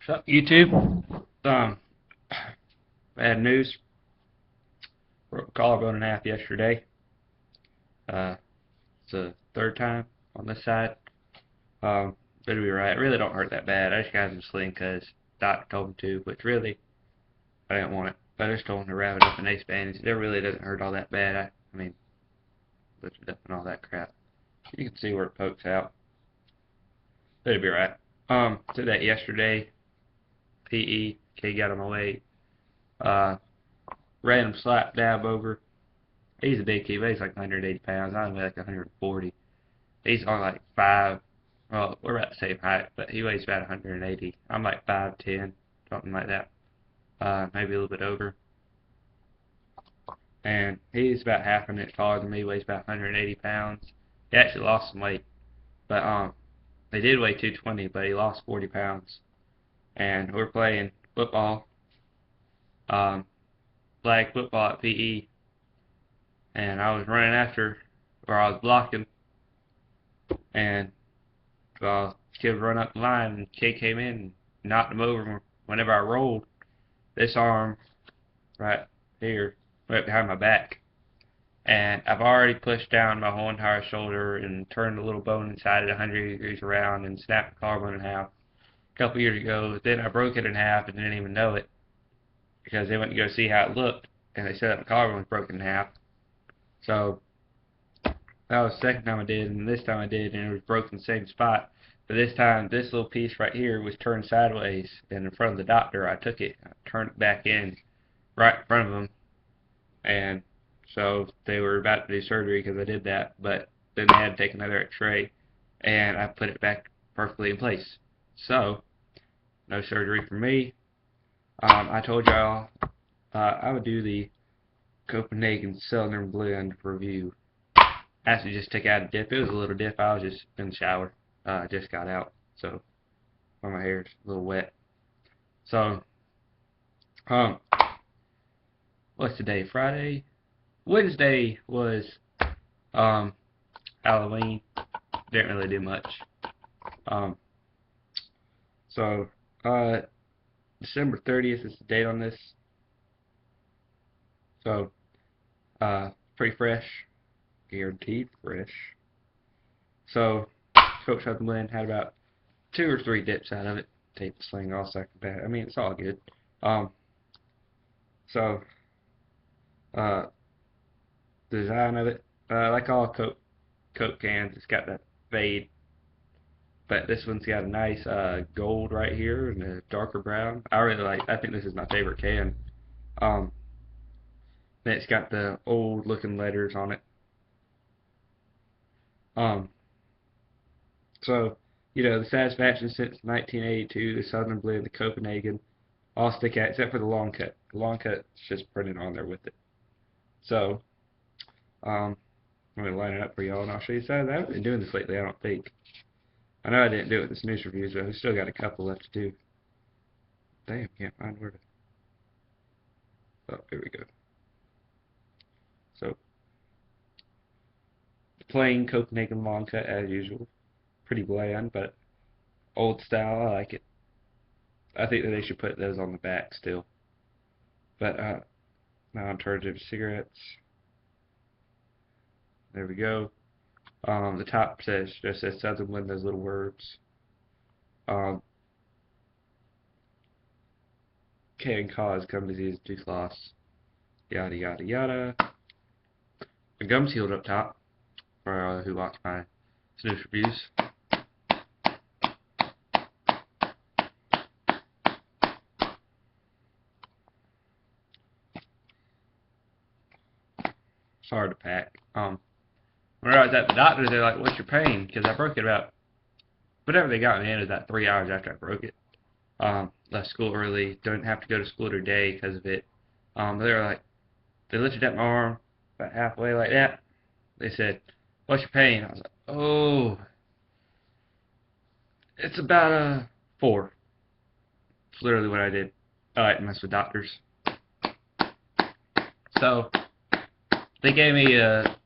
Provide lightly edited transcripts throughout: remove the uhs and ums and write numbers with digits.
What's up, YouTube? Bad news. Broke a collarbone in half yesterday. Uh, it's the third time on this side. But it'll be right. It really don't hurt that bad. I just got some sling because doctor told me to, which really I didn't want it. But I just told him to wrap it up in ace bandage. It really doesn't hurt all that bad. I mean, lift it up and all that crap. You can see where it pokes out. It'll be right. Did that yesterday. PE. Kid got on my way. Random slap dab over. He's a big kid, but he's like 180 pounds. I'm like 140. He's only like 5. Well, we're about the same height, but he weighs about 180. I'm like 5'10", something like that. Maybe a little bit over. And he's about half an inch taller than me, weighs about 180 pounds. He actually lost some weight. But he did weigh 220, but he lost 40 pounds. And we're playing football. Flag football at PE. And I was running after, or I was blocking, and kid run up the line, and kid came in and knocked him over. Whenever I rolled, this arm right here, right behind my back, and I've already pushed down my whole entire shoulder and turned the little bone inside it 100 degrees around and snapped the collarbone in half a couple years ago. Then I broke it in half and didn't even know it because they went to go see how it looked, and they said that the collarbone was broken in half. So that was the second time I did, and this time I did, and it was broken in the same spot. But this time, this little piece right here was turned sideways, and in front of the doctor, I took it, I turned it back in, right in front of them, and so they were about to do surgery because I did that, but then they had to take another x-ray, and I put it back perfectly in place. So, no surgery for me. I told y'all I would do the Copenhagen Southern Blend review. Actually just took out a dip. It was a little dip. I was just in the shower. I just got out, so my hair's a little wet. So, what's today? Friday? Wednesday was Halloween. Didn't really do much. So December 30th is the date on this. So pretty fresh. Guaranteed fresh. So, Coach Southern Blend had about 2 or 3 dips out of it. Tape the sling all second back. I mean, it's all good. So, design of it, like all Coke cans, it's got that fade, but this one's got a nice gold right here and a darker brown. I think this is my favorite can. Then it's got the old looking letters on it. So, the satisfaction since 1982, the Southern Blend, the Copenhagen, all stick out except for the long cut. The long cut's just printed on there with it. So, I'm going to line it up for y'all and I'll show you size. I haven't been doing this lately, I don't think. I know I didn't do it with this news reviews, but I've still got a couple left to do. Damn, can't find where to. Oh, here we go. So, plain Copenhagen long cut as usual. Pretty bland, but old style. I like it. I think that they should put those on the back still. But now in terms of cigarettes, there we go. The top just says Southern Blend, those little words. Can cause gum disease, tooth loss, yada yada yada. The gum sealed up top for who watch my snooze reviews. It's hard to pack. Whenever I was at the doctor's, they're like, "What's your pain?" Because I broke it about, whatever they got me in is about 3 hours after I broke it. Left school early, don't have to go to school today because of it. They were like, they lifted up my arm about halfway like that. They said, "What's your pain?" I was like, "Oh, it's about a 4." It's literally what I did. I like to mess with doctors. So they gave me a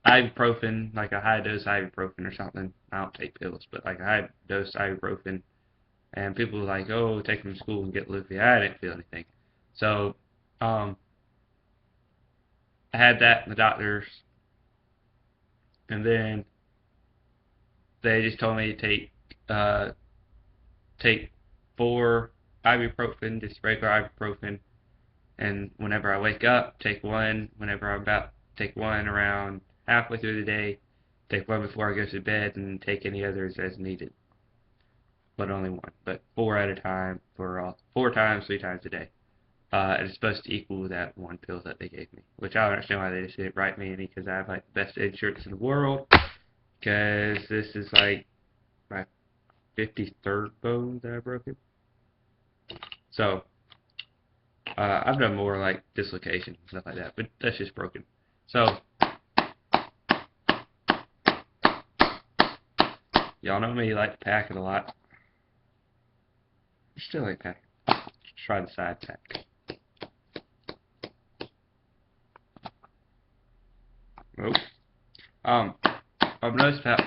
ibuprofen, like a high dose ibuprofen or something. I don't take pills, but like a high dose ibuprofen, and people were like, "Oh, take him to school and get Luffy." I didn't feel anything, so um, I had that in the doctors, and then they just told me to uh, take 4 ibuprofen, just regular ibuprofen, and whenever I wake up, take one. Whenever I'm about take one around halfway through the day, take one before I go to bed, and take any others as needed, but only one. But 4 at a time for 4 times, 3 times a day. It's supposed to equal that one pill that they gave me, which I don't understand why they just didn't write me any, because I have like the best insurance in the world. Because this is like my 53rd bone that I broke it. So I've done more like dislocations and stuff like that, but that's just broken. So y'all know me, like to pack it a lot. Still ain't packing. Try the side pack. Nope. I've noticed about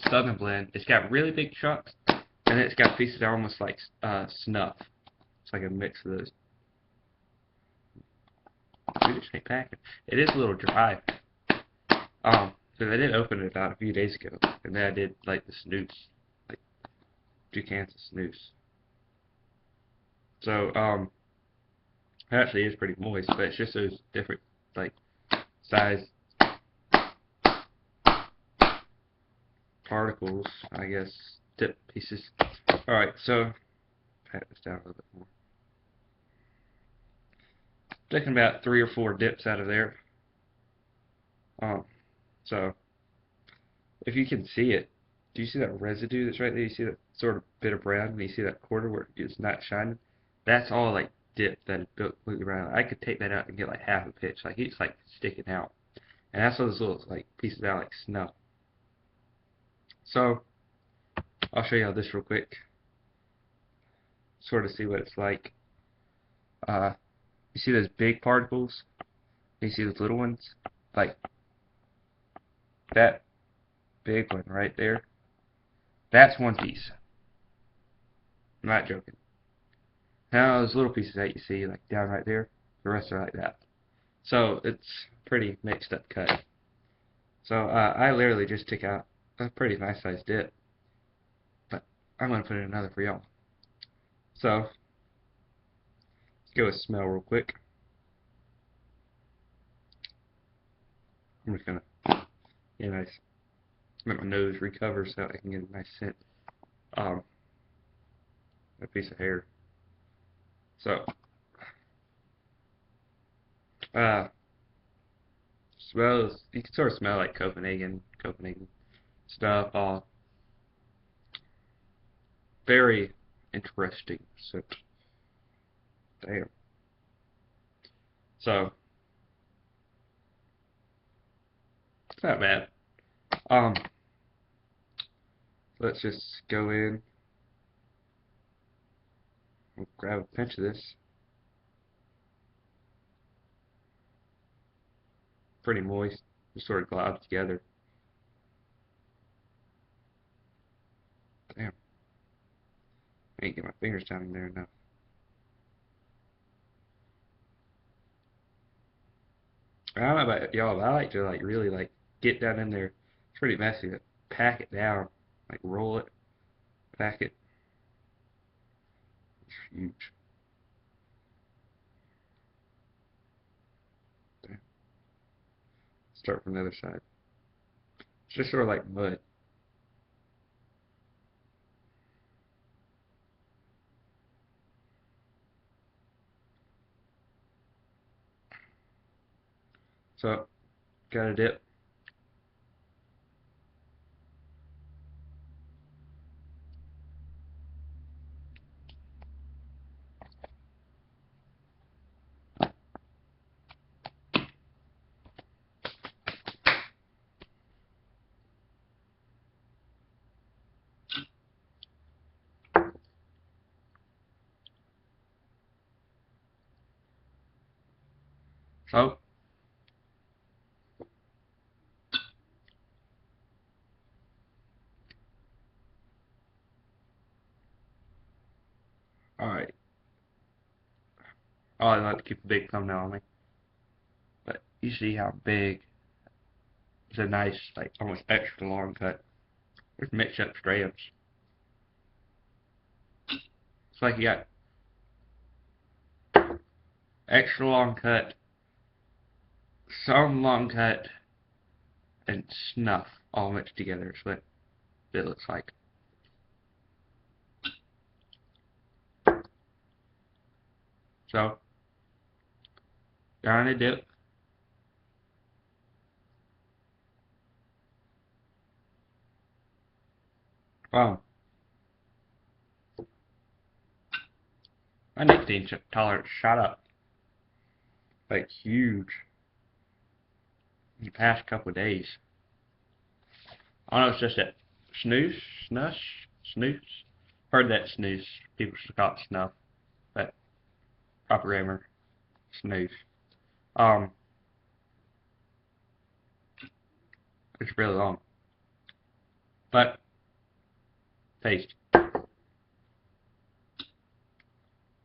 Southern Blend, it's got really big chunks, and it's got pieces that are almost like snuff. It's like a mix of those. We just ain't packing. It is a little dry. So I did open it about a few days ago, and then I did like the snooze, like 2 cans of snooze. So it actually is pretty moist, but it's just those different like size particles, I guess, dip pieces. Alright, so pat this down a little bit more. Taking about 3 or 4 dips out of there. So if you can see it, do you see that residue that's right there? You see that sort of bit of brown, and you see that quarter where it's not shining? That's all like dip that is built completely around. I could take that out and get like half a pitch. Like it's like sticking out. And that's those little like pieces out like snuff. So I'll show you all this real quick. Sort of see what it's like. You see those big particles? You see those little ones? Like that big one right there. That's one piece. I'm not joking. Now those little pieces that you see like down right there, the rest are like that. So it's pretty mixed up cut. So I literally just took out a pretty nice sized dip, but I'm gonna put in another for y'all. So let's go with smell real quick. I'm just gonna get a nice, let my nose recover so I can get a nice scent. A piece of hair. So smells, you can sort of smell like Copenhagen stuff. Very interesting. So damn. So it's not bad. Let's just go in. We'll grab a pinch of this. Pretty moist. Just sort of globs together. Damn. I ain't get my fingers down in there enough. I don't know about y'all, but I like to like really like get down in there. It's pretty messy. To pack it down, like roll it, pack it. It's huge. Damn. Start from the other side. It's just sort of like mud. So got a dip. So Alright. Oh, I like to keep a big thumbnail on me. But you see how big. It's a nice, like, almost extra long cut. There's mixed up strands. It's like you got extra long cut, some long cut, and snuff all mixed together. Is what it looks like. So, trying to dip. Wow. My nicotine tolerance shot up. Like, huge. In the past couple of days. I don't know, it's just that snooze. Heard that snooze. People should call it snuff. But, proper grammar, snooze. It's really long. But, taste.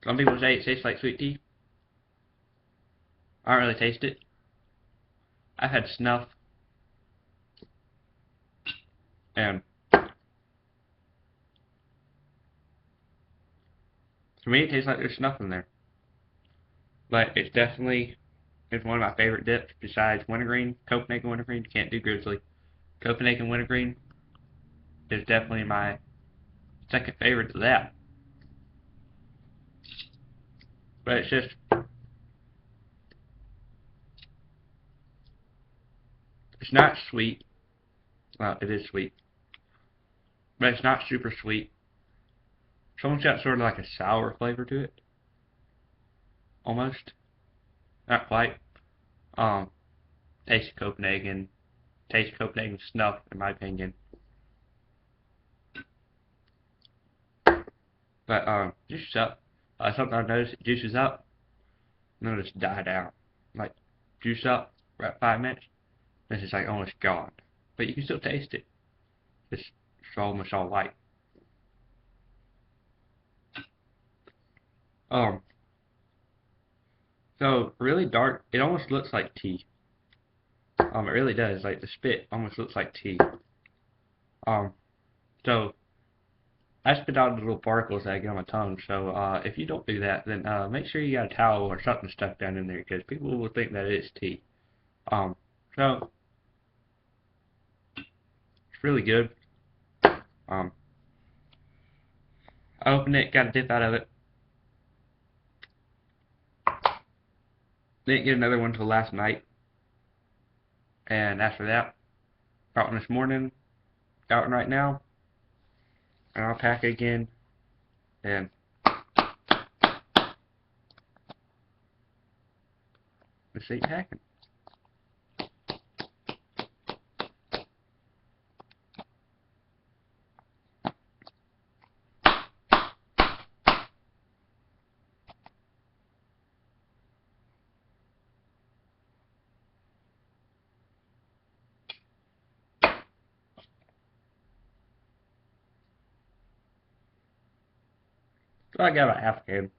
Some people say it tastes like sweet tea. I don't really taste it. I've had snuff. And to me it tastes like there's snuff in there. But it's definitely one of my favorite dips besides wintergreen, Copenhagen wintergreen. You can't do grizzly. Copenhagen wintergreen is definitely my second favorite to that. But it's just it's not sweet. Well, it is sweet. But it's not super sweet. It's almost got sort of like a sour flavor to it. Almost. Not quite. Taste Copenhagen snuff, in my opinion. But juices up. Something I noticed, it juices up, and then it'll just die down. Like, juice up for about 5 minutes, then it's just like almost gone. But you can still taste it. It's almost all light. So really dark, it almost looks like tea. It really does. Like the spit almost looks like tea. So I spit out the little particles that I get on my tongue. So if you don't do that, then make sure you got a towel or something stuck down in there because people will think that it is tea. So it's really good. I opened it, got a dip out of it. Didn't get another one until last night. And after that, got one this morning, got one right now. And I'll pack it again. And let's see packing. So I got about half a can.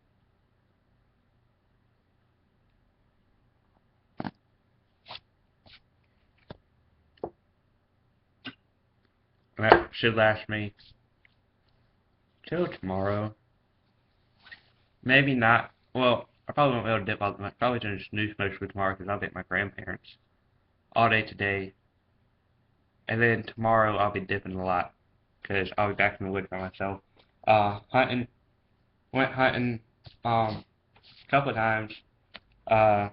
And that should last me till tomorrow. Maybe not. Well, I probably won't be able to dip all the much. Probably just snooze mostly tomorrow because I'll be at my grandparents all day today. And then tomorrow I'll be dipping a lot because I'll be back in the woods by myself. Hunting. Went hunting a couple of times. I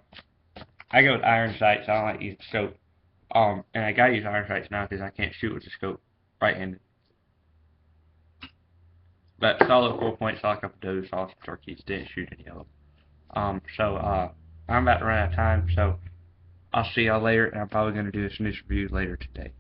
go with iron sights. I don't like using scope. And I gotta use iron sights now because I can't shoot with the scope right-handed. But saw a 4-point, saw a couple does, saw some turkeys, didn't shoot any of them. I'm about to run out of time, so I'll see y'all later, and I'm probably gonna do a snooze review later today.